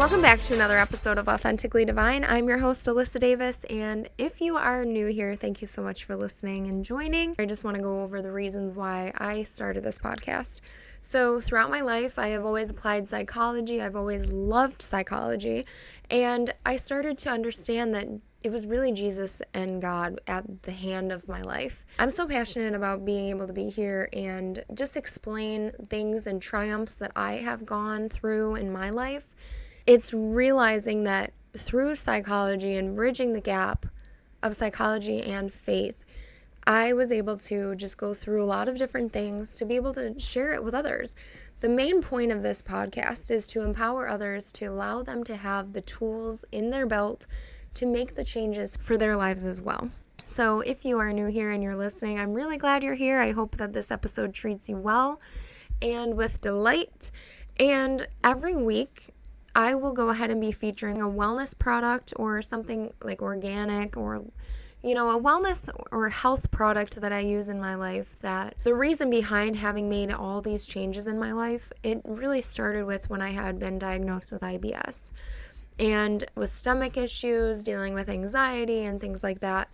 Welcome back to another episode of Authentically Divine. I'm your host, Alyssa Davis, and if you are new here, thank you so much for listening and joining. I just want to go over the reasons why I started this podcast. So throughout my life, I have always applied psychology. I've always loved psychology, and I started to understand that it was really Jesus and God at the hand of my life. I'm so passionate about being able to be here and just explain things and triumphs that I have gone through in my life. It's realizing that through psychology and bridging the gap of psychology and faith, I was able to just go through a lot of different things to be able to share it with others. The main point of this podcast is to empower others, to allow them to have the tools in their belt to make the changes for their lives as well. So if you are new here and you're listening, I'm really glad you're here. I hope that this episode treats you well and with delight. And every week, I will go ahead and be featuring a wellness product or something like organic or, a wellness or health product that I use in my life. That the reason behind having made all these changes in my life, it really started with when I had been diagnosed with IBS and with stomach issues, dealing with anxiety and things like that,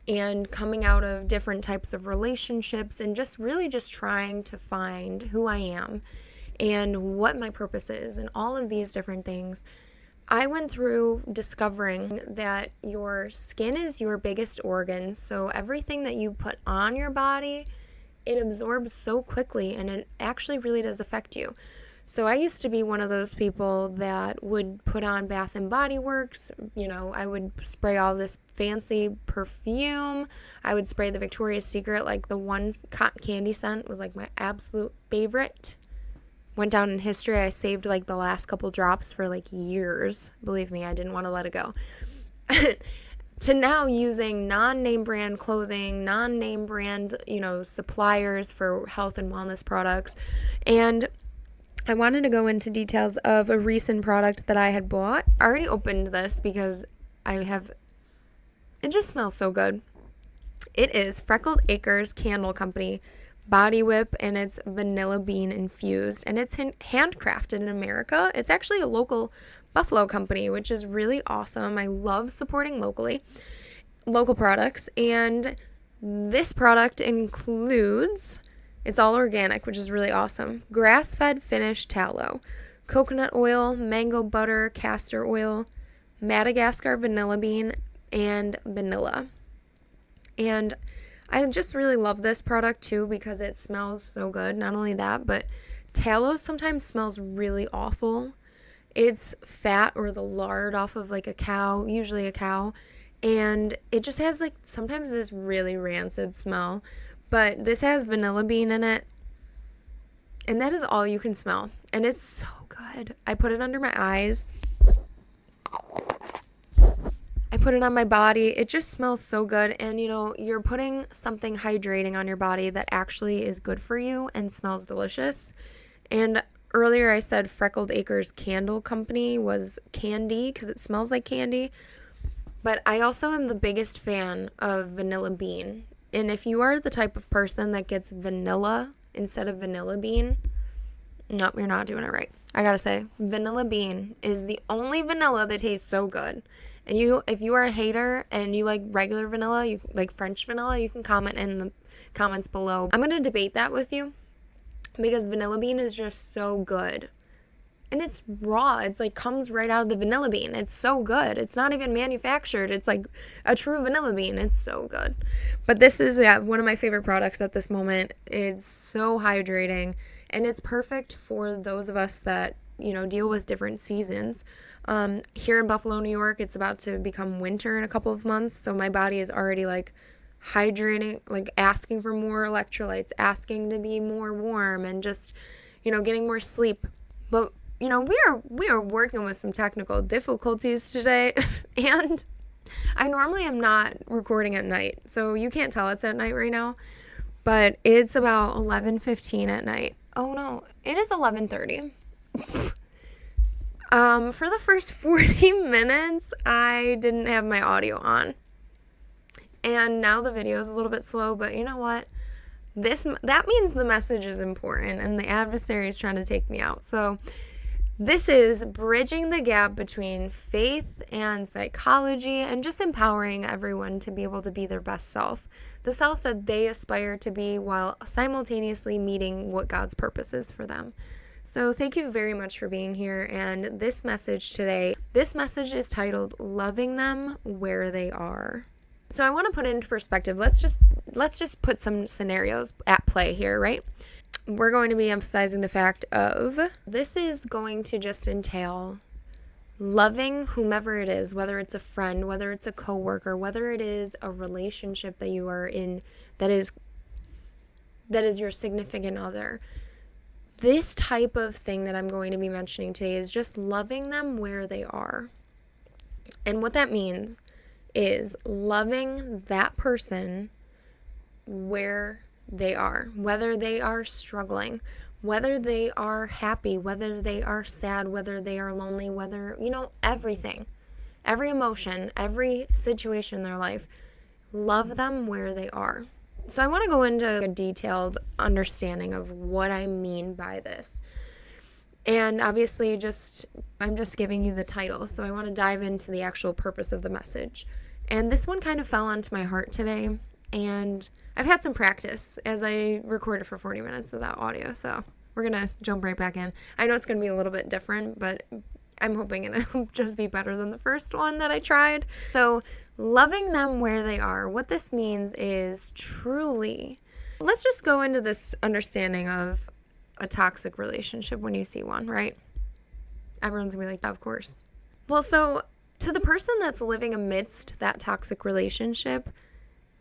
and coming out of different types of relationships and just trying to find who I am and what my purpose is and all of these different things. I went through discovering that your skin is your biggest organ, so everything that you put on your body, it absorbs so quickly and it actually really does affect you. So I used to be one of those people that would put on Bath and Body Works. I would spray all this fancy perfume. I would spray the Victoria's Secret, like the one cotton candy scent was like my absolute favorite. Went down in history. I saved like the last couple drops for like years. Believe me, I didn't want to let it go. To now using non-name brand clothing, non-name brand, suppliers for health and wellness products. And I wanted to go into details of a recent product that I had bought. I already opened this because it just smells so good. It is Freckled Acres Candle Company Body Whip, and it's vanilla bean infused, and it's handcrafted in America. It's actually a local Buffalo company, which is really awesome. I love supporting local products, and this product includes, it's all organic, which is really awesome, grass-fed finished tallow, coconut oil, mango butter, castor oil, Madagascar vanilla bean, and vanilla. And I just really love this product too because it smells so good. Not only that, but tallow sometimes smells really awful. It's fat or the lard off of like a cow, usually a cow, and it just has like sometimes this really rancid smell. But this has vanilla bean in it, and that is all you can smell, and it's so good. I put it under my eyes. I put it on my body. It just smells so good. And, you're putting something hydrating on your body that actually is good for you and smells delicious. And earlier I said Freckled Acres Candle Company was candy because it smells like candy. But I also am the biggest fan of vanilla bean. And if you are the type of person that gets vanilla instead of vanilla bean, nope, you're not doing it right. I gotta say, vanilla bean is the only vanilla that tastes so good. And if you are a hater and you like regular vanilla, you like French vanilla, you can comment in the comments below. I'm going to debate that with you because vanilla bean is just so good. And it's raw. It's like comes right out of the vanilla bean. It's so good. It's not even manufactured. It's like a true vanilla bean. It's so good. But this is one of my favorite products at this moment. It's so hydrating and it's perfect for those of us that, deal with different seasons. Here in Buffalo, New York, it's about to become winter in a couple of months. So my body is already like hydrating, like asking for more electrolytes, asking to be more warm and just, getting more sleep. But, we are working with some technical difficulties today and I normally am not recording at night. So you can't tell it's at night right now, but it's about 11:15 at night. Oh no, it is 11:30. For the first 40 minutes, I didn't have my audio on. And now the video is a little bit slow, but you know what? That means the message is important and the adversary is trying to take me out. So This is bridging the gap between faith and psychology and just empowering everyone to be able to be their best self, the self that they aspire to be while simultaneously meeting what God's purpose is for them. So thank you very much for being here. And this message is titled Loving Them Where They Are. So I want to put it into perspective. Let's just put some scenarios at play here, right? We're going to be emphasizing the fact of this is going to just entail loving whomever it is, whether it's a friend, whether it's a coworker, whether it is a relationship that you are in that is your significant other. This type of thing that I'm going to be mentioning today is just loving them where they are. And what that means is loving that person where they are, whether they are struggling, whether they are happy, whether they are sad, whether they are lonely, whether, everything, every emotion, every situation in their life, love them where they are. So I want to go into a detailed understanding of what I mean by this. And obviously I'm just giving you the title, so I want to dive into the actual purpose of the message. And this one kind of fell onto my heart today, and I've had some practice as I recorded for 40 minutes without audio, so we're going to jump right back in. I know it's going to be a little bit different, but I'm hoping it'll just be better than the first one that I tried. So, loving them where they are. What this means is truly, let's just go into this understanding of a toxic relationship when you see one, right? Everyone's going to be like, of course. Well, so to the person that's living amidst that toxic relationship,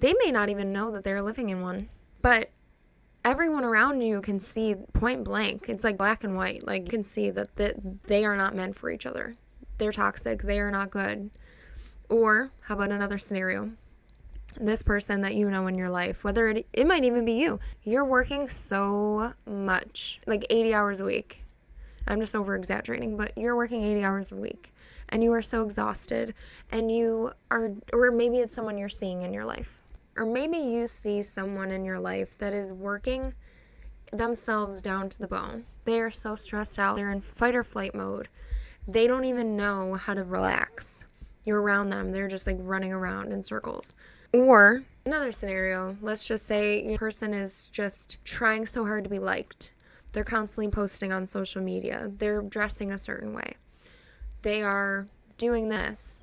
they may not even know that they're living in one, but everyone around you can see point blank. It's like black and white. Like you can see that they are not meant for each other. They're toxic. They are not good. Or how about another scenario? This person that you know in your life, whether it might even be you. You're working so much, like 80 hours a week. I'm just over exaggerating, but you're working 80 hours a week and you are so exhausted and or maybe it's someone you're seeing in your life. Or maybe you see someone in your life that is working themselves down to the bone. They are so stressed out. They're in fight or flight mode. They don't even know how to relax. You're around them. They're just like running around in circles. Or another scenario, let's just say a person is just trying so hard to be liked. They're constantly posting on social media. They're dressing a certain way. They are doing this.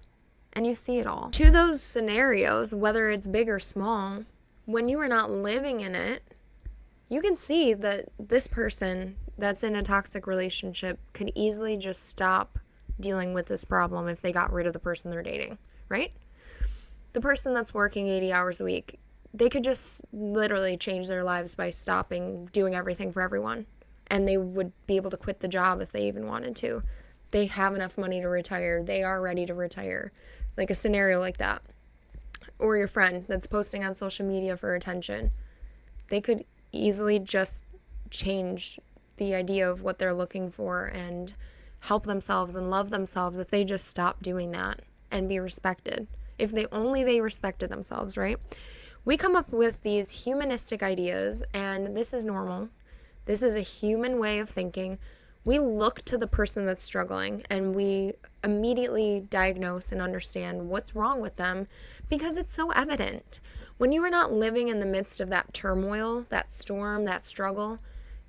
And you see it all. To those scenarios, whether it's big or small, when you are not living in it, you can see that this person that's in a toxic relationship could easily just stop dealing with this problem if they got rid of the person they're dating, right? The person that's working 80 hours a week, they could just literally change their lives by stopping doing everything for everyone. And they would be able to quit the job if they even wanted to. They have enough money to retire. They are ready to retire. Like a scenario like that. Or your friend that's posting on social media for attention. They could easily just change the idea of what they're looking for and help themselves and love themselves if they just stop doing that and be respected. If they respected themselves, right? We come up with these humanistic ideas, and this is normal. This is a human way of thinking. We look to the person that's struggling and we immediately diagnose and understand what's wrong with them because it's so evident. When you are not living in the midst of that turmoil, that storm, that struggle,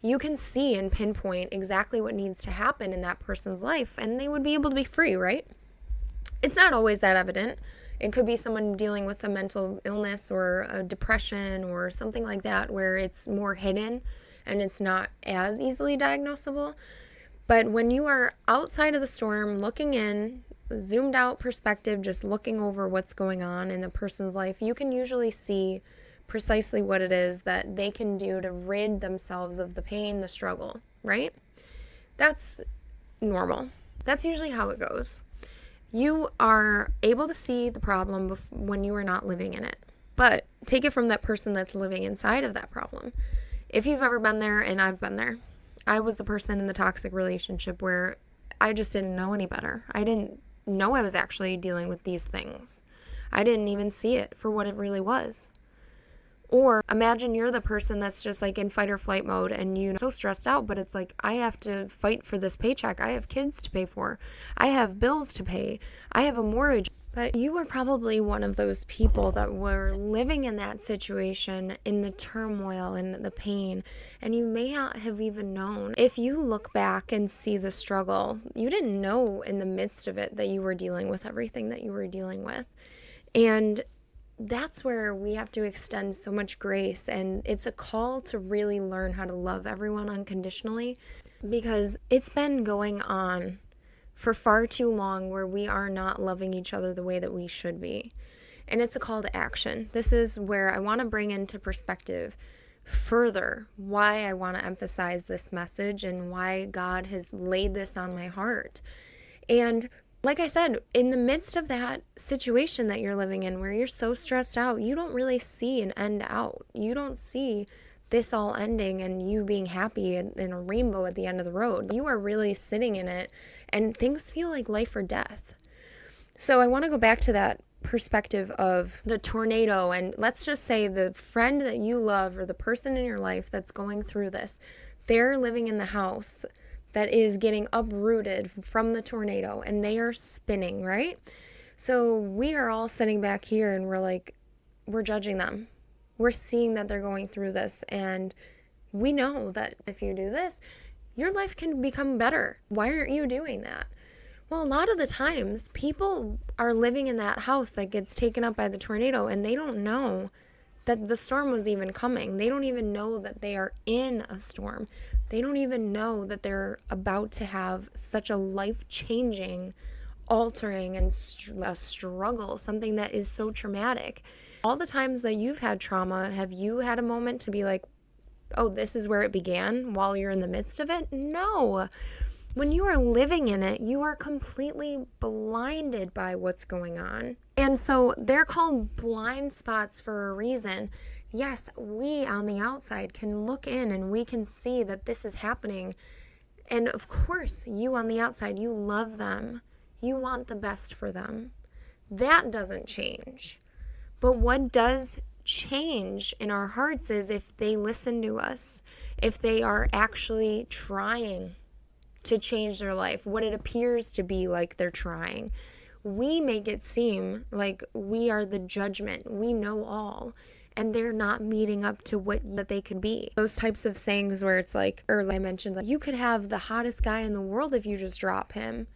you can see and pinpoint exactly what needs to happen in that person's life and they would be able to be free, right? It's not always that evident. It could be someone dealing with a mental illness or a depression or something like that where it's more hidden and it's not as easily diagnosable. But when you are outside of the storm, looking in, zoomed out perspective, just looking over what's going on in the person's life, you can usually see precisely what it is that they can do to rid themselves of the pain, the struggle, right? That's normal. That's usually how it goes. You are able to see the problem when you are not living in it. But take it from that person that's living inside of that problem. If you've ever been there, and I've been there, I was the person in the toxic relationship where I just didn't know any better. I didn't know I was actually dealing with these things. I didn't even see it for what it really was. Or imagine you're the person that's just like in fight or flight mode and you're so stressed out, but it's like, I have to fight for this paycheck. I have kids to pay for. I have bills to pay. I have a mortgage. But you were probably one of those people that were living in that situation, in the turmoil and the pain, and you may not have even known. If you look back and see the struggle, you didn't know in the midst of it that you were dealing with everything that you were dealing with. And that's where we have to extend so much grace, and it's a call to really learn how to love everyone unconditionally, because it's been going on for far too long where we are not loving each other the way that we should be. And it's a call to action. This is where I want to bring into perspective further why I want to emphasize this message and why God has laid this on my heart. And like I said, in the midst of that situation that you're living in where you're so stressed out, you don't really see an end out. You don't see this all ending and you being happy in a rainbow at the end of the road. You are really sitting in it and things feel like life or death. So I want to go back to that perspective of the tornado, and let's just say the friend that you love or the person in your life that's going through this, they're living in the house that is getting uprooted from the tornado and they are spinning, right? So we are all sitting back here and we're judging them. We're seeing that they're going through this, and we know that if you do this, your life can become better. Why aren't you doing that? Well, a lot of the times, people are living in that house that gets taken up by the tornado, and they don't know that the storm was even coming. They don't even know that they are in a storm. They don't even know that they're about to have such a life-changing, altering, and a struggle, something that is so traumatic. All the times that you've had trauma, have you had a moment to be like, oh, this is where it began while you're in the midst of it? No. When you are living in it, you are completely blinded by what's going on. And so they're called blind spots for a reason. Yes, we on the outside can look in and we can see that this is happening. And of course, you on the outside, you love them. You want the best for them. That doesn't change. But what does change in our hearts is if they listen to us, if they are actually trying to change their life, what it appears to be like they're trying. We make it seem like we are the judgment. We know all. And they're not meeting up to what that they could be. Those types of sayings where it's like, earlier I mentioned, like, you could have the hottest guy in the world if you just drop him.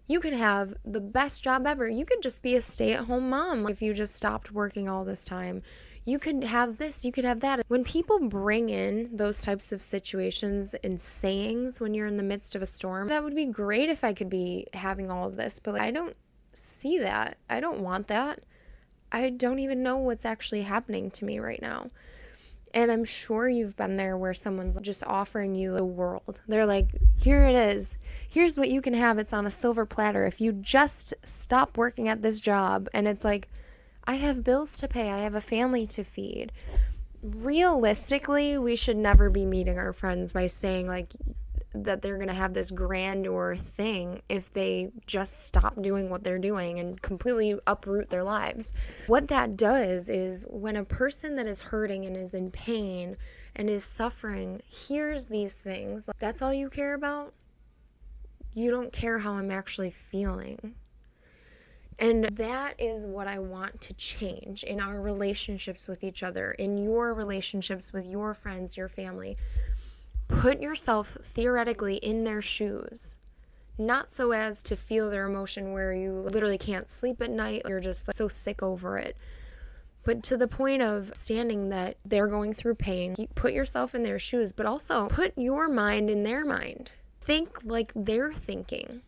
You could have the best job ever. You could just be a stay-at-home mom if you just stopped working all this time. You could have this, you could have that. When people bring in those types of situations and sayings when you're in the midst of a storm, that would be great if I could be having all of this, but I don't see that. I don't want that. I don't even know what's actually happening to me right now. And I'm sure you've been there where someone's just offering you the world. They're like, here it is. Here's what you can have. It's on a silver platter. If you just stop working at this job. And it's like, I have bills to pay. I have a family to feed. Realistically, we should never be meeting our friends by saying like that they're going to have this grandeur thing if they just stop doing what they're doing and completely uproot their lives. What that does is when a person that is hurting and is in pain and is suffering hears these things, that's all you care about? You don't care how I'm actually feeling. And that is what I want to change in our relationships with each other, in your relationships with your friends, your family. Put yourself theoretically in their shoes, not so as to feel their emotion where you literally can't sleep at night, you're just so sick over it, but to the point of standing that they're going through pain. Put yourself in their shoes, but also put your mind in their mind. Think like they're thinking,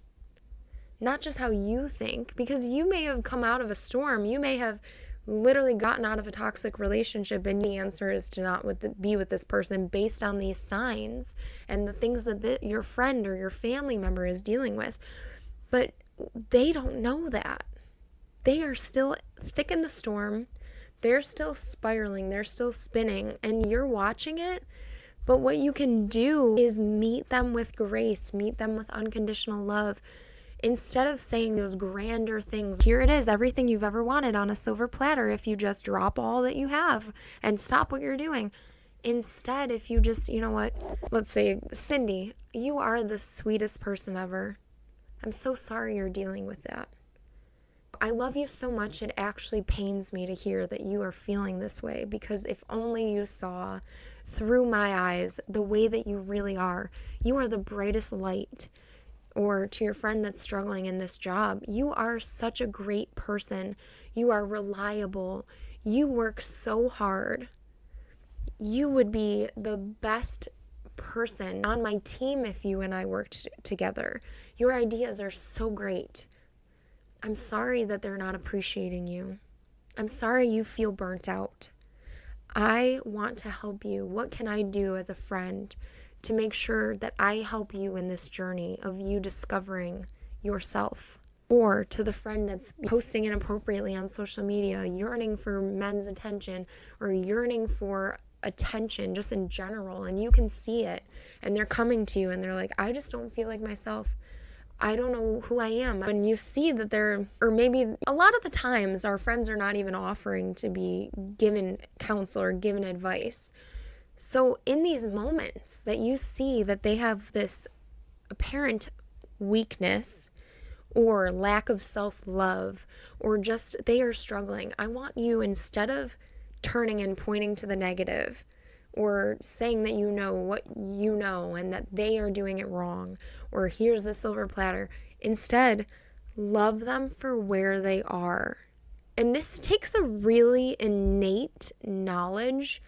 not just how you think, because you may have come out of a storm, you may have literally gotten out of a toxic relationship, and the answer is to not be with this person based on these signs and the things that your friend or your family member is dealing with. But they don't know that. They are still thick in the storm. They're still spiraling. They're still spinning, and you're watching it. But what you can do is meet them with grace, meet them with unconditional love. Instead of saying those grander things, here it is, everything you've ever wanted on a silver platter if you just drop all that you have and stop what you're doing. Instead, if you just, you know what, let's say, Cindy, you are the sweetest person ever. I'm so sorry you're dealing with that. I love you so much, it actually pains me to hear that you are feeling this way, because if only you saw through my eyes the way that you really are. You are the brightest light. Or to your friend that's struggling in this job, you are such a great person. You are reliable. You work so hard. You would be the best person on my team if you and I worked together. Your ideas are so great. I'm sorry that they're not appreciating you. I'm sorry you feel burnt out. I want to help you. What can I do as a friend to make sure that I help you in this journey of you discovering yourself? Or to the friend that's posting inappropriately on social media, yearning for men's attention or yearning for attention just in general, and you can see it, and they're coming to you and they're like, I just don't feel like myself. I don't know who I am. When you see that or maybe a lot of the times our friends are not even offering to be given counsel or given advice. So in these moments that you see that they have this apparent weakness or lack of self-love, or just they are struggling, I want you, instead of turning and pointing to the negative or saying that you know what you know and that they are doing it wrong, or here's the silver platter, instead love them for where they are. And this takes a really innate knowledge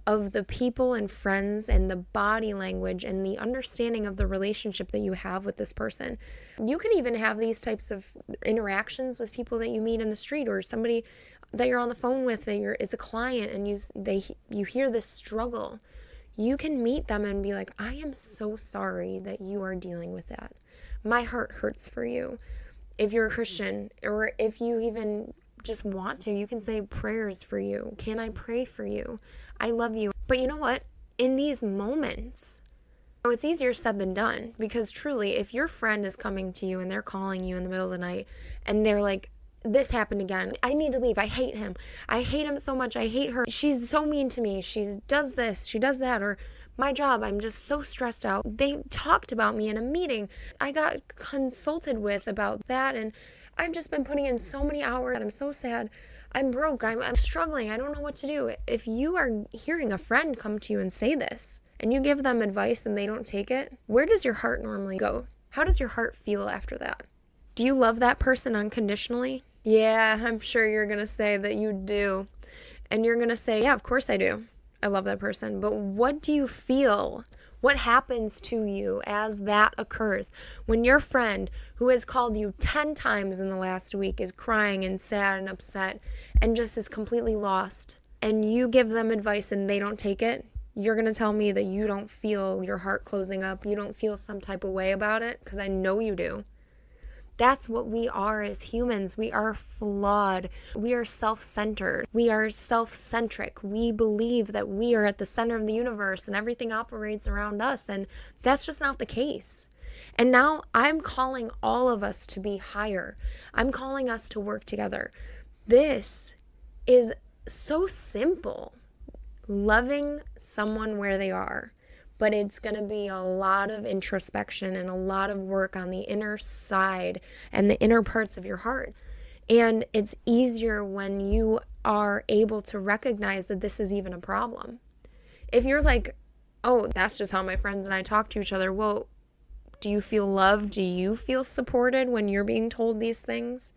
of the people and friends and the body language and the understanding of the relationship that you have with this person. You can even have these types of interactions with people that you meet in the street, or somebody that you're on the phone with, it's a client, and you hear this struggle. You can meet them and be like, I am so sorry that you are dealing with that. My heart hurts for you. If you're a Christian, or if you even just want to, you can say prayers for you. Can I pray for you? I love you. But you know what? In these moments, it's easier said than done, because truly, if your friend is coming to you and they're calling you in the middle of the night and they're like, this happened again, I need to leave, I hate him so much, I hate her, she's so mean to me, she does this, she does that, or my job, I'm just so stressed out, they talked about me in a meeting, I got consulted with about that, and I've just been putting in so many hours, and I'm so sad, I'm broke, I'm struggling, I don't know what to do. If you are hearing a friend come to you and say this, and you give them advice and they don't take it, where does your heart normally go? How does your heart feel after that? Do you love that person unconditionally? Yeah, I'm sure you're going to say that you do. And you're going to say, yeah, of course I do. I love that person. But what do you feel? What happens to you as that occurs? When your friend who has called you 10 times in the last week is crying and sad and upset and just is completely lost, and you give them advice and they don't take it, you're going to tell me that you don't feel your heart closing up, you don't feel some type of way about it? Because I know you do. That's what we are as humans. We are flawed. We are self-centered. We are self-centric. We believe that we are at the center of the universe and everything operates around us, and that's just not the case. And now I'm calling all of us to be higher. I'm calling us to work together. This is so simple. Loving someone where they are. But it's going to be a lot of introspection and a lot of work on the inner side and the inner parts of your heart. And it's easier when you are able to recognize that this is even a problem. If you're like, oh, that's just how my friends and I talk to each other. Well, do you feel loved? Do you feel supported when you're being told these things?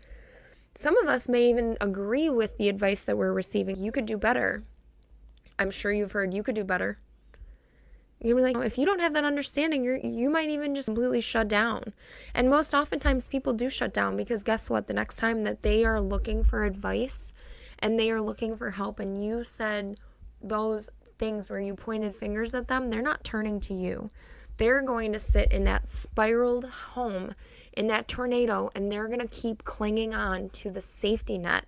Some of us may even agree with the advice that we're receiving. You could do better. I'm sure you've heard you could do better. You're like, if you don't have that understanding, you might even just completely shut down. And most oftentimes people do shut down, because guess what? The next time that they are looking for advice and they are looking for help and you said those things where you pointed fingers at them, they're not turning to you. They're going to sit in that spiraled home, in that tornado, and they're going to keep clinging on to the safety net,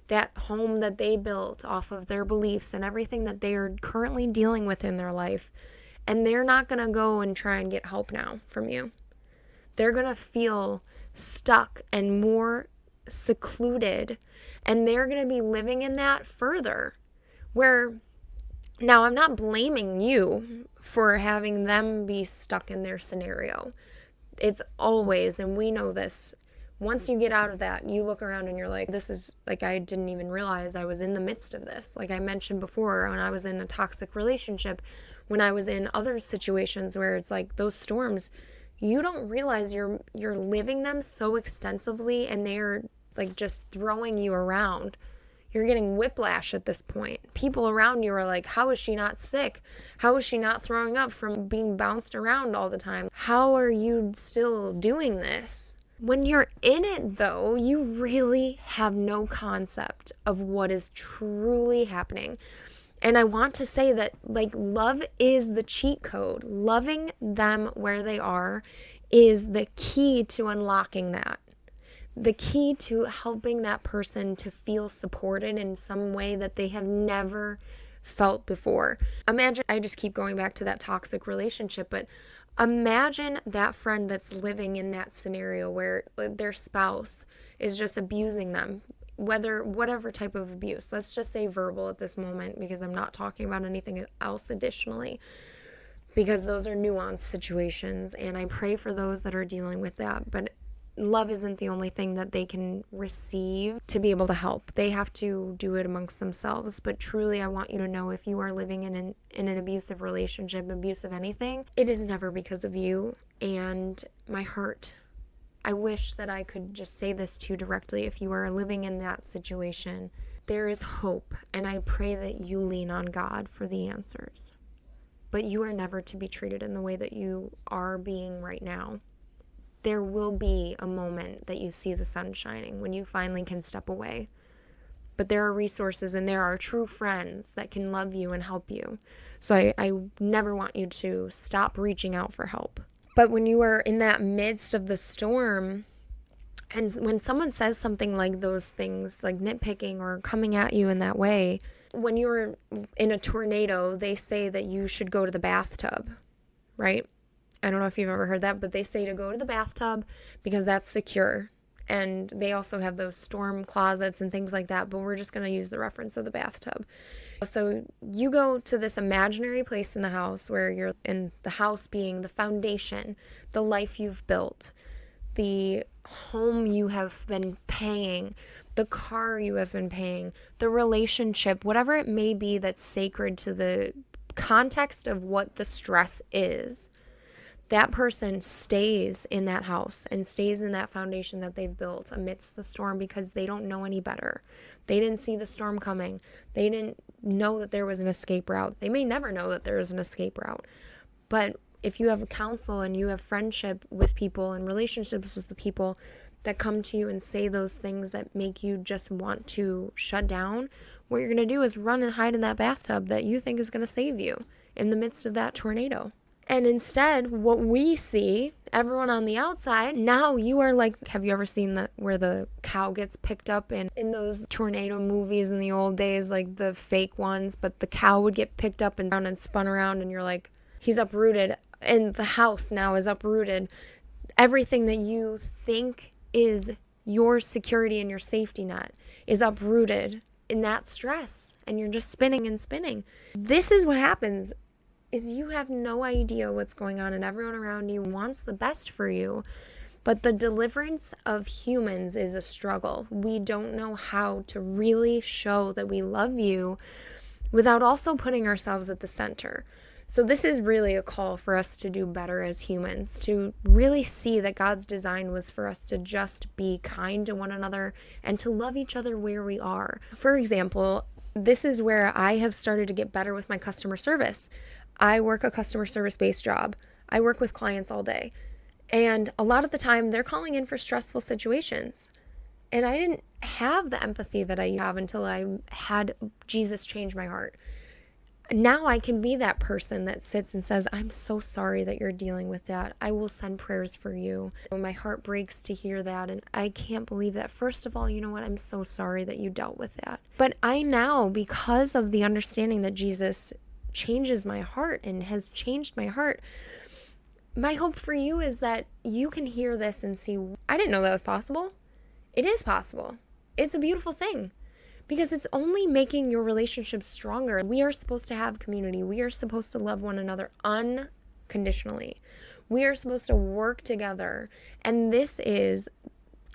that home that they built off of their beliefs and everything that they are currently dealing with in their life. And they're not going to go and try and get help now from you. They're going to feel stuck and more secluded, and they're going to be living in that further. Where now I'm not blaming you for having them be stuck in their scenario. It's always, and we know this, once you get out of that, you look around and you're like, this is like, I didn't even realize I was in the midst of this. Like I mentioned before, when I was in a toxic relationship, when I was in other situations where it's like those storms, you don't realize you're living them so extensively, and they're like just throwing you around. You're getting whiplash at this point. People around you are like, how is she not sick? How is she not throwing up from being bounced around all the time? How are you still doing this? When you're in it, though, you really have no concept of what is truly happening. And I want to say that, like, love is the cheat code. Loving them where they are is the key to unlocking that. The key to helping that person to feel supported in some way that they have never felt before. Imagine, I just keep going back to that toxic relationship, but imagine that friend that's living in that scenario where their spouse is just abusing them, whatever type of abuse. Let's just say verbal at this moment, because I'm not talking about anything else additionally, because those are nuanced situations, and I pray for those that are dealing with that. But love isn't the only thing that they can receive to be able to help. They have to do it amongst themselves. But truly, I want you to know, if you are living in an abusive relationship, abusive anything, it is never because of you. And my heart, I wish that I could just say this to you directly. If you are living in that situation, there is hope. And I pray that you lean on God for the answers. But you are never to be treated in the way that you are being right now. There will be a moment that you see the sun shining when you finally can step away. But there are resources and there are true friends that can love you and help you. So I never want you to stop reaching out for help. But when you are in that midst of the storm, and when someone says something like those things, like nitpicking or coming at you in that way, when you're in a tornado, they say that you should go to the bathtub, right? I don't know if you've ever heard that, but they say to go to the bathtub because that's secure. And they also have those storm closets and things like that, but we're just going to use the reference of the bathtub. So you go to this imaginary place in the house, where you're in the house being the foundation, the life you've built, the home you have been paying, the car you have been paying, the relationship, whatever it may be that's sacred to the context of what the stress is. That person stays in that house and stays in that foundation that they've built amidst the storm, because they don't know any better. They didn't see the storm coming. They didn't know that there was an escape route. They may never know that there is an escape route. But if you have a counsel and you have friendship with people and relationships with the people that come to you and say those things that make you just want to shut down, what you're going to do is run and hide in that bathtub that you think is going to save you in the midst of that tornado. And instead, what we see, everyone on the outside, now you are like, have you ever seen where the cow gets picked up in those tornado movies in the old days, like the fake ones, but the cow would get picked up and spun around, and you're like, he's uprooted, and the house now is uprooted. Everything that you think is your security and your safety net is uprooted in that stress, and you're just spinning and spinning. This is what happens, is you have no idea what's going on, and everyone around you wants the best for you. But the deliverance of humans is a struggle. We don't know how to really show that we love you without also putting ourselves at the center. So this is really a call for us to do better as humans, to really see that God's design was for us to just be kind to one another and to love each other where we are. For example, this is where I have started to get better with my customer service. I work a customer service-based job. I work with clients all day. And a lot of the time, they're calling in for stressful situations. And I didn't have the empathy that I have until I had Jesus change my heart. Now I can be that person that sits and says, I'm so sorry that you're dealing with that. I will send prayers for you. My heart breaks to hear that, and I can't believe that. First of all, you know what? I'm so sorry that you dealt with that. But I now, because of the understanding that Jesus changes my heart and has changed my heart, my hope for you is that you can hear this and see, I didn't know that was possible. It is possible. It's a beautiful thing because it's only making your relationship stronger. We are supposed to have community. We are supposed to love one another unconditionally. We are supposed to work together. And this is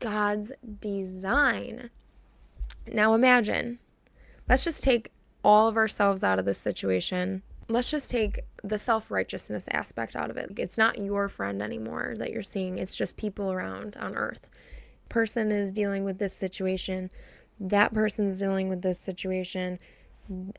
God's design. Now imagine, let's just take all of ourselves out of this situation. Let's just take the self-righteousness aspect out of it. It's not your friend anymore that you're seeing. It's just people around on earth. Person is dealing with this situation. That person's dealing with this situation.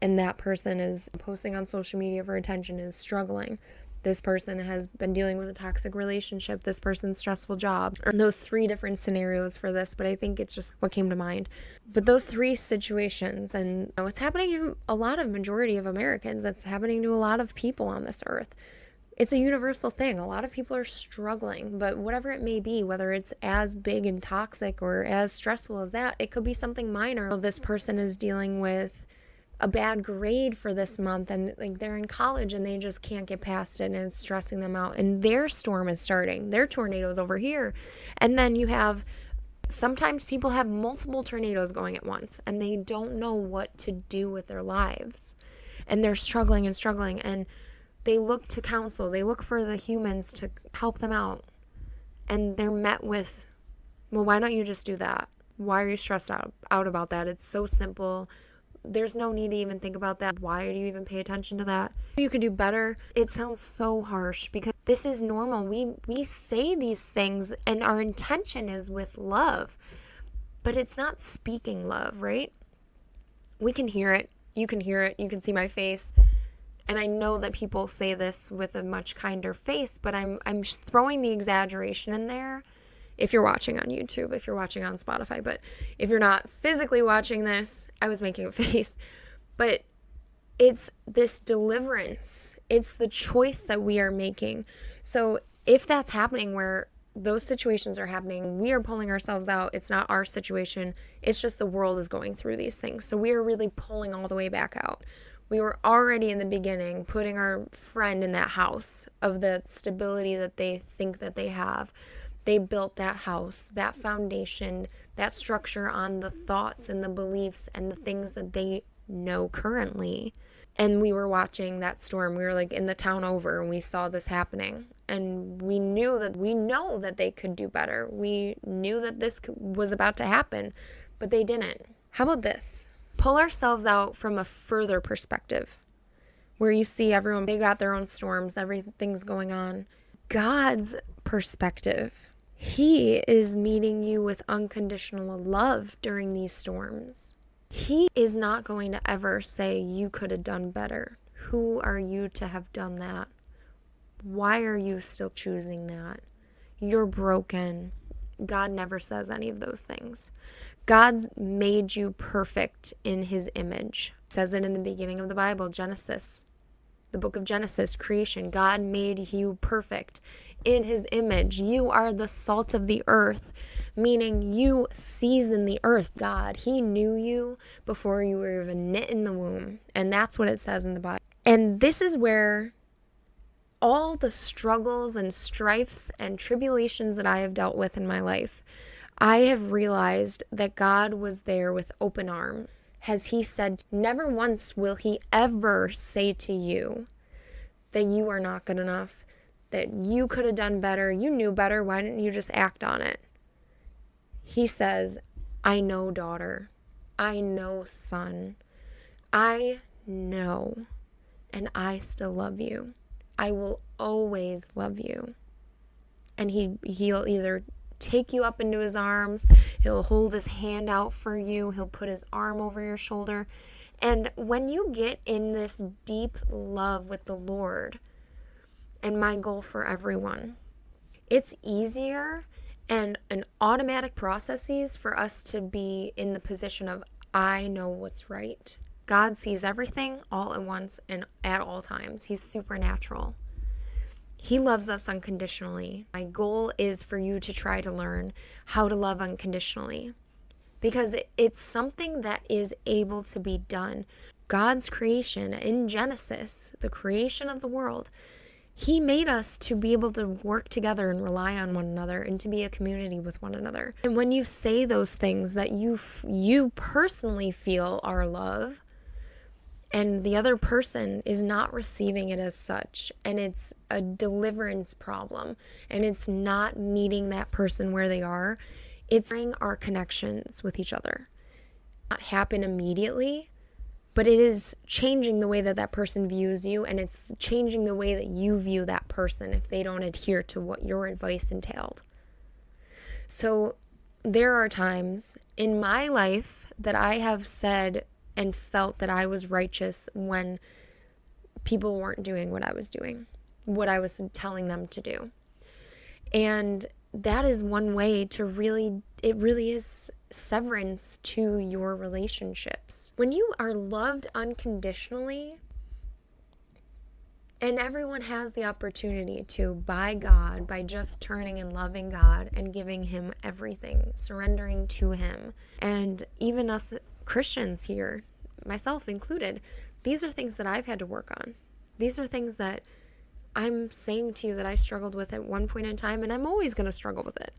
And that person is posting on social media for attention, is struggling. This person has been dealing with a toxic relationship. This person's stressful job. Or those 3 different scenarios for this, but I think it's just what came to mind. But those 3 situations, and it's happening to a lot of majority of Americans. It's happening to a lot of people on this earth. It's a universal thing. A lot of people are struggling, but whatever it may be, whether it's as big and toxic or as stressful as that, it could be something minor. This person is dealing with a bad grade for this month, and like they're in college and they just can't get past it, and it's stressing them out, and their storm is starting. Their tornado's over here. And then you have, sometimes people have multiple tornadoes going at once and they don't know what to do with their lives, and they're struggling, and they look to counsel. They look for the humans to help them out, and they're met with, well, why don't you just do that? Why are you stressed out about that? It's so simple. There's no need to even think about that. Why do you even pay attention to that? You could do better. It sounds so harsh because this is normal. We say these things and our intention is with love, but it's not speaking love, right? We can hear it. You can hear it. You can see my face. And I know that people say this with a much kinder face, but I'm throwing the exaggeration in there. If you're watching on YouTube, if you're watching on Spotify, but if you're not physically watching this, I was making a face. But it's this deliverance. It's the choice that we are making. So if that's happening, where those situations are happening, we are pulling ourselves out. It's not our situation. It's just the world is going through these things. So we are really pulling all the way back out. We were already in the beginning putting our friend in that house of the stability that they think that they have. They built that house, that foundation, that structure on the thoughts and the beliefs and the things that they know currently. And we were watching that storm. We were like in the town over and we saw this happening. And we know that they could do better. We knew that this was about to happen, but they didn't. How about this? Pull ourselves out from a further perspective where you see everyone, they got their own storms, everything's going on. God's perspective. He is meeting you with unconditional love during these storms. He is not going to ever say you could have done better. Who are you to have done that? Why are you still choosing that? You're broken. God never says any of those things. God made you perfect in his image. It says it in the beginning of the Bible, Genesis. The book of Genesis, creation. God made you perfect in his image. You are the salt of the earth, meaning you season the earth. God, he knew you before you were even knit in the womb. And that's what it says in the Bible. And this is where all the struggles and strifes and tribulations that I have dealt with in my life, I have realized that God was there with open arms. Has he said, never once will he ever say to you that you are not good enough, that you could have done better, you knew better, why didn't you just act on it? He says, I know, daughter, I know, son, I know, and I still love you. I will always love you. And he'll either take you up into his arms, he'll hold his hand out for you, he'll put his arm over your shoulder. And when you get in this deep love with the Lord, and my goal for everyone, it's easier and an automatic processes for us to be in the position of, I know what's right. God sees everything all at once and at all times. He's supernatural. He loves us unconditionally. My goal is for you to try to learn how to love unconditionally, because it's something that is able to be done. God's creation in Genesis, the creation of the world, He made us to be able to work together and rely on one another and to be a community with one another. And when you say those things that you personally feel are love, and the other person is not receiving it as such, and it's a deliverance problem, and it's not meeting that person where they are, it's bringing our connections with each other. Not happen immediately, but it is changing the way that that person views you, and it's changing the way that you view that person if they don't adhere to what your advice entailed. So there are times in my life that I have said and felt that I was righteous when people weren't doing what I was doing, what I was telling them to do. And that is one way to it really is severance to your relationships. When you are loved unconditionally, and everyone has the opportunity to, by God, by just turning and loving God and giving Him everything, surrendering to Him. And even us Christians here, myself included, these are things that I've had to work on. These are things that I'm saying to you that I struggled with at one point in time, and I'm always going to struggle with it.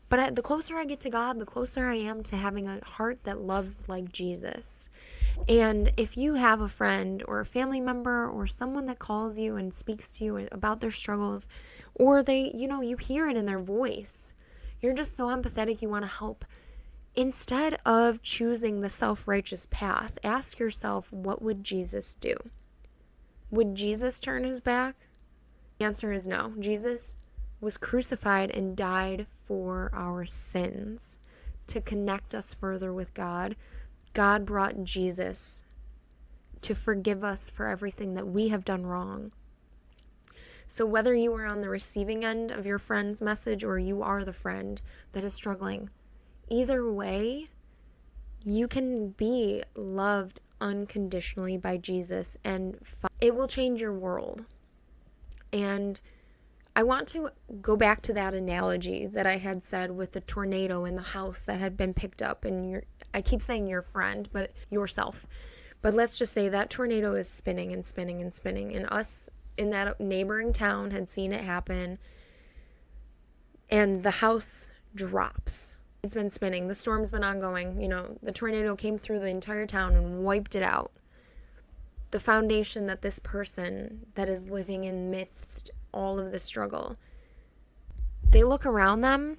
But the closer I get to God, the closer I am to having a heart that loves like Jesus. And if you have a friend or a family member or someone that calls you and speaks to you about their struggles, or you hear it in their voice, you're just so empathetic, you want to help. Instead of choosing the self-righteous path, ask yourself, what would Jesus do? Would Jesus turn his back? The answer is no. Jesus was crucified and died for our sins to connect us further with God. God brought Jesus to forgive us for everything that we have done wrong. So whether you are on the receiving end of your friend's message or you are the friend that is struggling, either way, you can be loved unconditionally by Jesus, and it will change your world. And I want to go back to that analogy that I had said with the tornado in the house that had been picked up, and I keep saying your friend, but yourself. But let's just say that tornado is spinning and spinning and spinning, and us in that neighboring town had seen it happen, and the house drops. It's been spinning. The storm's been ongoing. The tornado came through the entire town and wiped it out. The foundation that this person that is living in midst all of the struggle, they look around them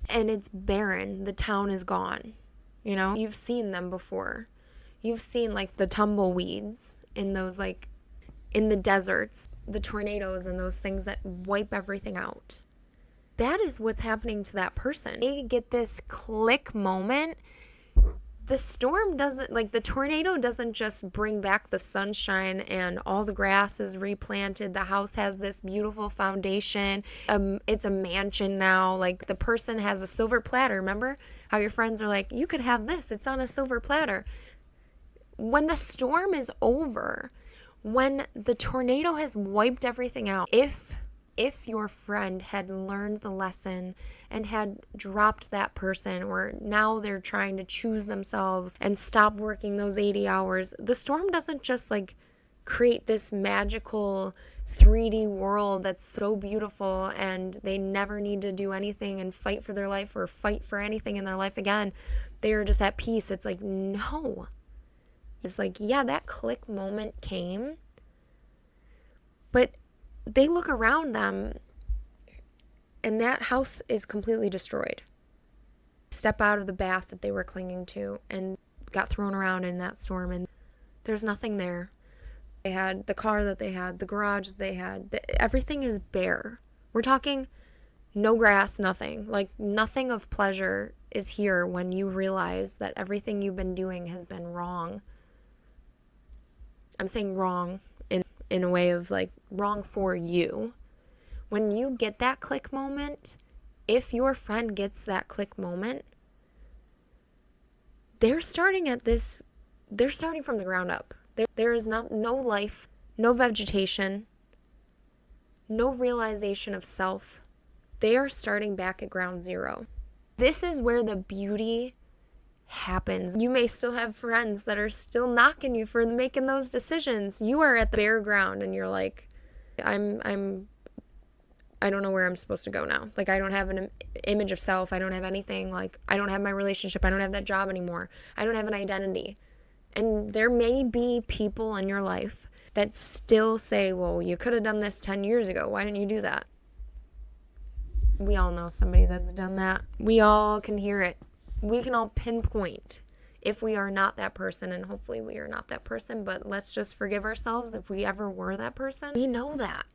and it's barren. The town is gone. You've seen them before. You've seen the tumbleweeds in those in the deserts, the tornadoes and those things that wipe everything out. That is what's happening to that person. They get this click moment. The storm doesn't, the tornado doesn't just bring back the sunshine and all the grass is replanted. The house has this beautiful foundation. It's a mansion now. The person has a silver platter. Remember how your friends are you could have this. It's on a silver platter. When the storm is over, when the tornado has wiped everything out, if your friend had learned the lesson and had dropped that person, or now they're trying to choose themselves and stop working those 80 hours, the storm doesn't just create this magical 3D world that's so beautiful and they never need to do anything and fight for their life or fight for anything in their life again. They are just at peace. It's no. It's yeah, that click moment came, but they look around them and that house is completely destroyed. Step out of the bath that they were clinging to and got thrown around in that storm, and there's nothing there. They had the car that they had, the garage that they had, everything is bare. We're talking no grass, nothing. Nothing of pleasure is here when you realize that everything you've been doing has been wrong. I'm saying wrong in a way of wrong for you. When you get that click moment, if your friend gets that click moment, they're starting from the ground up. There is no life, no vegetation, no realization of self. They are starting back at ground zero. This is where the beauty happens. You may still have friends that are still knocking you for making those decisions. You are at the bare ground and you're I don't know where I'm supposed to go now. Like, I don't have an image of self. I don't have anything. Like, I don't have my relationship. I don't have that job anymore. I don't have an identity. And there may be people in your life that still say, well, you could have done this 10 years ago. Why didn't you do that? We all know somebody that's done that. We all can hear it. We can all pinpoint if we are not that person, and hopefully we are not that person, but let's just forgive ourselves if we ever were that person. We know that.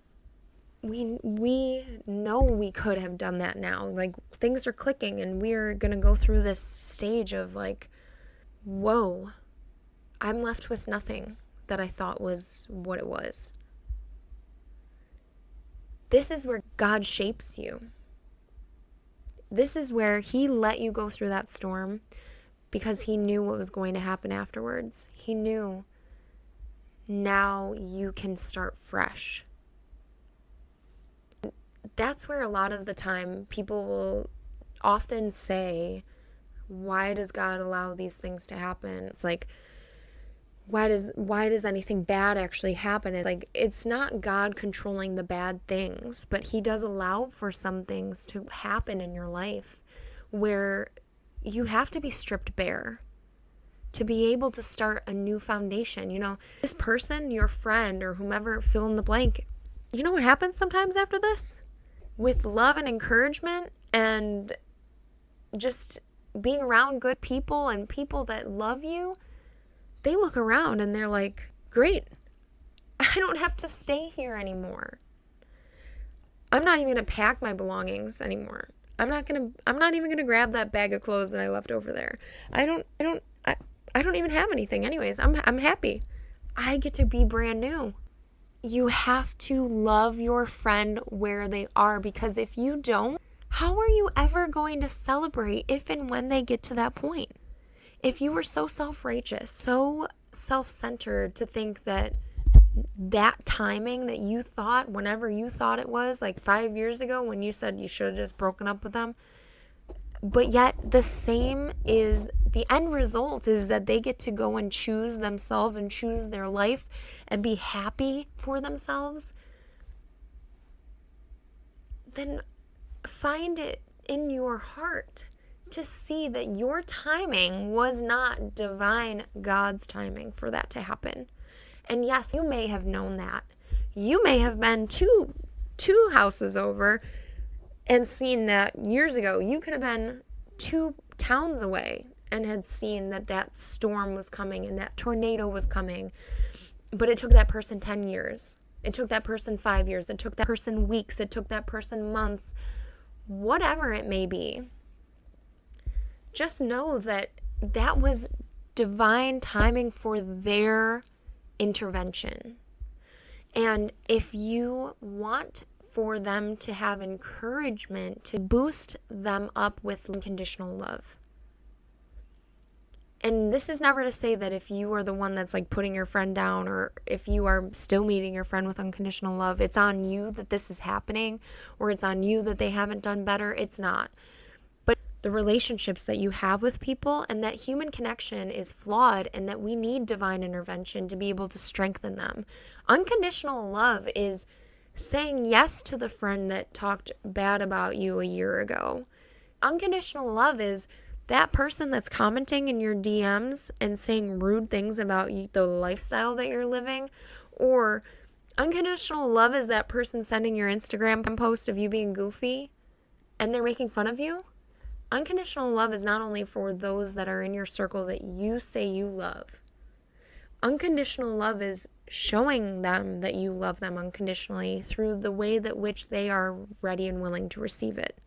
We know we could have done that now. Like, things are clicking, and we're going to go through this stage of like, whoa, I'm left with nothing that I thought was what it was. This is where God shapes you. This is where he let you go through that storm because he knew what was going to happen afterwards. He knew now you can start fresh. That's where a lot of the time people will often say, why does God allow these things to happen? It's like, why does anything bad actually happen? It's like, it's not God controlling the bad things, but he does allow for some things to happen in your life where you have to be stripped bare to be able to start a new foundation. You know, this person, your friend or whomever, fill in the blank. You know what happens sometimes after this? With love and encouragement and just being around good people and people that love you, they look around and they're like, great, I don't have to stay here anymore. I'm not even going to pack my belongings anymore. I'm not even going to grab that bag of clothes that I left over there. I don't even have anything anyways. I'm happy. I get to be brand new. You have to love your friend where they are, because if you don't, how are you ever going to celebrate if and when they get to that point? If you were so self-righteous, so self-centered to think that timing that you thought, whenever you thought it was, like 5 years ago when you said you should have just broken up with them, but yet the same is, the end result is that they get to go and choose themselves and choose their life and be happy for themselves, then find it in your heart to see that your timing was not divine God's timing for that to happen. And yes, you may have known that. You may have been two houses over and seen that years ago. You could have been 2 towns away and had seen that storm was coming and that tornado was coming. But it took that person 10 years. It took that person 5 years. It took that person weeks. It took that person months. Whatever it may be. Just know that was divine timing for their intervention. And if you want for them to have encouragement, to boost them up with unconditional love. And this is never to say that if you are the one that's like putting your friend down, or if you are still meeting your friend with unconditional love, it's on you that this is happening, or it's on you that they haven't done better. It's not. The relationships that you have with people, and that human connection is flawed, and that we need divine intervention to be able to strengthen them. Unconditional love is saying yes to the friend that talked bad about you a year ago. Unconditional love is that person that's commenting in your DMs and saying rude things about the lifestyle that you're living. Or unconditional love is that person sending your Instagram post of you being goofy and they're making fun of you. Unconditional love is not only for those that are in your circle that you say you love. Unconditional love is showing them that you love them unconditionally through the way that which they are ready and willing to receive it.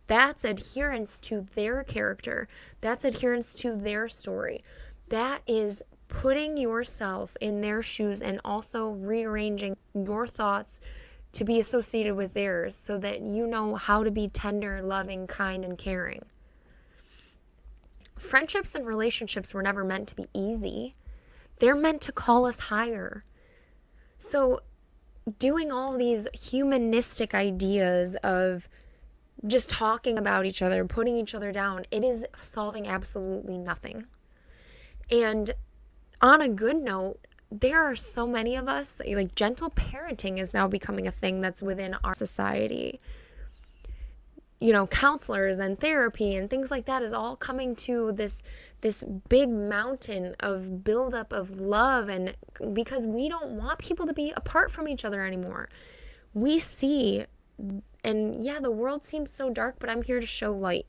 That's adherence to their character. That's adherence to their story. That is putting yourself in their shoes and also rearranging your thoughts to be associated with theirs so that you know how to be tender, loving, kind, and caring. Friendships and relationships were never meant to be easy. They're meant to call us higher. So doing all these humanistic ideas of just talking about each other, putting each other down, it is solving absolutely nothing. And on a good note, there are so many of us, like gentle parenting is now becoming a thing that's within our society. Counselors and therapy and things like that is all coming to this big mountain of buildup of love, and because we don't want people to be apart from each other anymore. We see, and yeah, the world seems so dark, but I'm here to show light.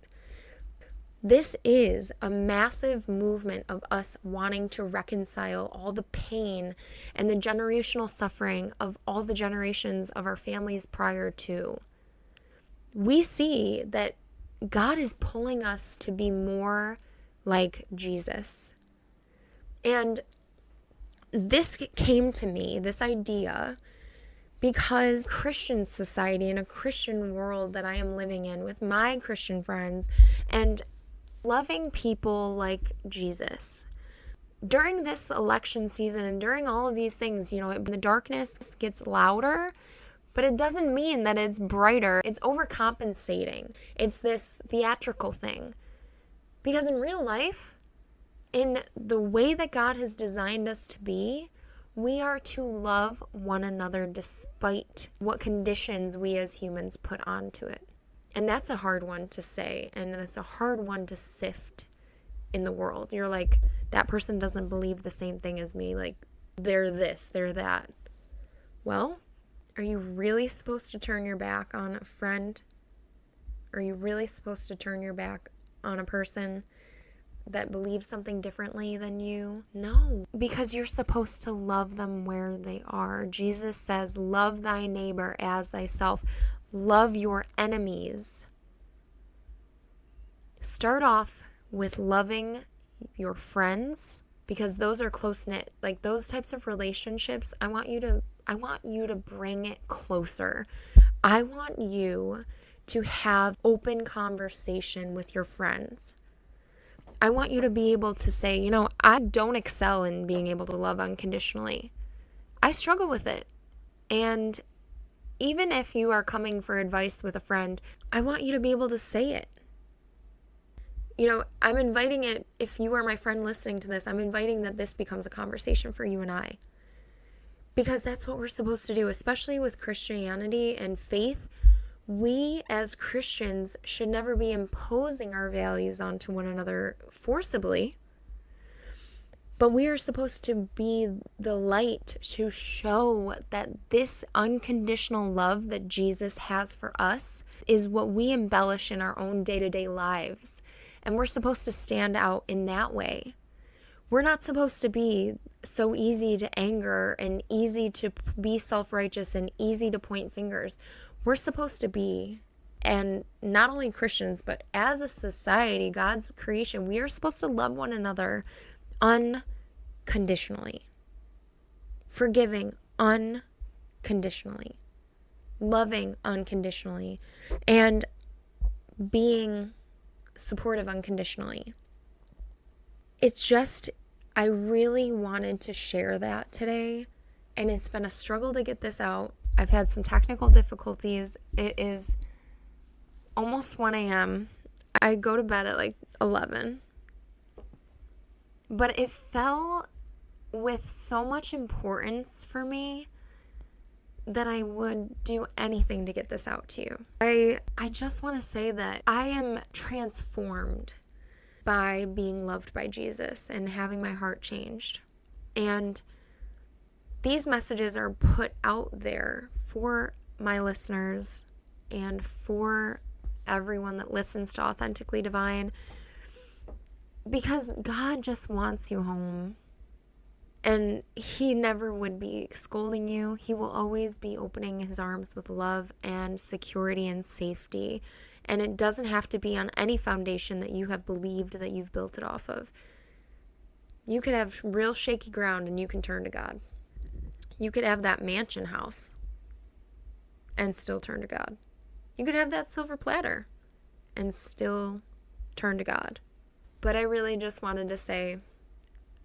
This is a massive movement of us wanting to reconcile all the pain and the generational suffering of all the generations of our families prior to. We see that God is pulling us to be more like Jesus. And this came to me, this idea, because Christian society and a Christian world that I am living in with my Christian friends and loving people like Jesus. During this election season and during all of these things, the darkness gets louder, but it doesn't mean that it's brighter. It's overcompensating. It's this theatrical thing. Because in real life, in the way that God has designed us to be, we are to love one another despite what conditions we as humans put onto it. And that's a hard one to say, and that's a hard one to sift in the world. You're like, that person doesn't believe the same thing as me. Like, they're this, they're that. Well, are you really supposed to turn your back on a friend? Are you really supposed to turn your back on a person that believes something differently than you? No, because you're supposed to love them where they are. Jesus says, love thy neighbor as thyself. Love your enemies. Start off with loving your friends, because those are close-knit. Like those types of relationships, I want you to bring it closer. I want you to have open conversation with your friends. I want you to be able to say, I don't excel in being able to love unconditionally. I struggle with it. And even if you are coming for advice with a friend, I want you to be able to say it. I'm inviting it, if you are my friend listening to this, I'm inviting that this becomes a conversation for you and I. Because that's what we're supposed to do, especially with Christianity and faith. We as Christians should never be imposing our values onto one another forcibly. But we are supposed to be the light to show that this unconditional love that Jesus has for us is what we embellish in our own day-to-day lives. And we're supposed to stand out in that way. We're not supposed to be so easy to anger and easy to be self-righteous and easy to point fingers. We're supposed to be, and not only Christians, but as a society, God's creation, we are supposed to love one another unconditionally, forgiving unconditionally, loving unconditionally, and being supportive unconditionally. It's just, I really wanted to share that today, and it's been a struggle to get this out. I've had some technical difficulties. It is almost 1 a.m. I go to bed at 11. But it fell with so much importance for me that I would do anything to get this out to you. I just want to say that I am transformed by being loved by Jesus and having my heart changed. And these messages are put out there for my listeners and for everyone that listens to Authentically Divine, because God just wants you home. And He never would be scolding you. He will always be opening His arms with love and security and safety. And it doesn't have to be on any foundation that you have believed that you've built it off of. You could have real shaky ground and you can turn to God. You could have that mansion house and still turn to God. You could have that silver platter and still turn to God. But I really just wanted to say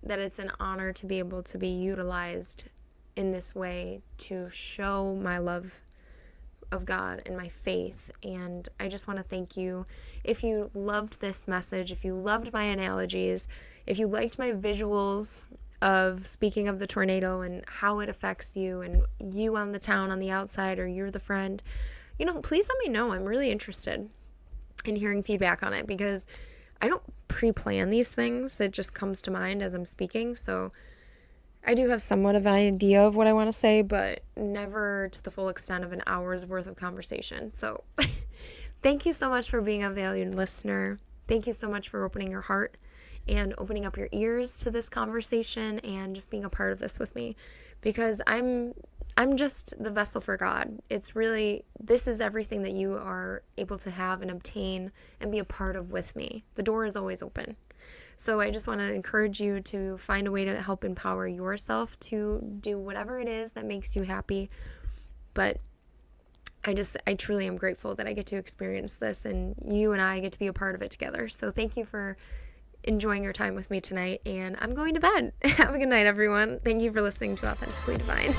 that it's an honor to be able to be utilized in this way to show my love of God and my faith. And I just want to thank you. If you loved this message, if you loved my analogies, if you liked my visuals, of speaking of the tornado and how it affects you and you on the town on the outside, or you're the friend, please let me know. I'm really interested in hearing feedback on it, because I don't pre-plan these things. It just comes to mind as I'm speaking. So I do have somewhat of an idea of what I want to say, but never to the full extent of an hour's worth of conversation. So thank you so much for being a valued listener. Thank you so much for opening your heart and opening up your ears to this conversation and just being a part of this with me, because I'm just the vessel for God. It's really, this is everything that you are able to have and obtain and be a part of with me. The door is always open. So I just want to encourage you to find a way to help empower yourself to do whatever it is that makes you happy. But I truly am grateful that I get to experience this, and you and I get to be a part of it together. So thank you for enjoying your time with me tonight, and I'm going to bed. Have a good night, everyone. Thank you for listening to Authentically Divine.